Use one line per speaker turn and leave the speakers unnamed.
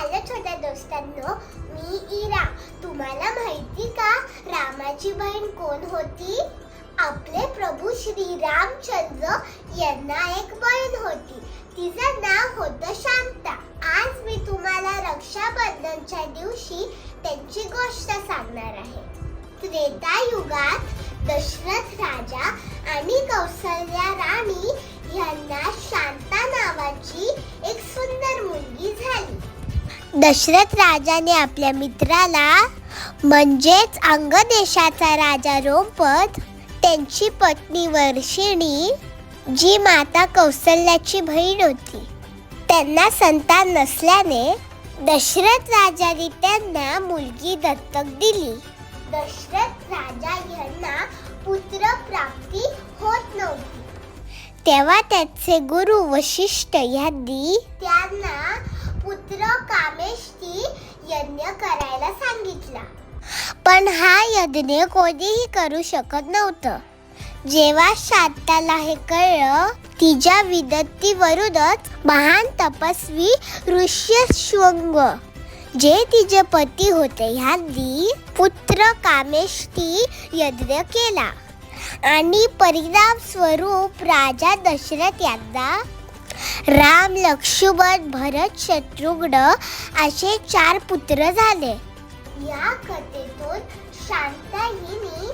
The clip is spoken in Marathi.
हॅलो छोट्या दोस्तांनो, मी इरा. तुम्हाला माहिती का रामाची बहीण कोण होती? आपले प्रभू श्री रामचंद्र यांना एक बहीण होती. तिचं नाव होतं शांता. आज मी तुम्हाला रक्षाबंधनच्या दिवशी त्यांची गोष्ट सांगणार आहे. त्रेता युगात दशरथ राजा आणि कौसल्या राणी यांना शांता नावाची एक सुंदर मुलगी झाली. दशरथ राजाने आपल्या मित्राला म्हणजेच अंग देशाचा राजा रोमपद, त्यांची पत्नी वर्षिणी जी माता कौसल्याची बहीण होती, त्यांना संतान नसल्याने दशरथ राजाने त्यांना मुलगी दत्तक दिली. दशरथ राजा यांना पुत्र प्राप्ती होत नव्हती. तेव्हा त्याचे गुरु वशिष्ठ यांनी त्यांना पुत्र कामेष्टी यज्ञ करायला सांगितला. पण हा यज्ञ कोणीही करू शकत नव्हतं. जेव्हा शांताला हे कळलं, तिच्या विनंतीवरूनच महान तपस्वी ऋष्यशृंग जे तिचे पती होते यांनी पुत्र कामेष्टी यज्ञ केला आणि परिणाम स्वरूप राजा दशरथ यांना राम, लक्ष्मण, भरत, शत्रुघ्न असे 4 पुत्र झाले. या कथेतून शांता हिने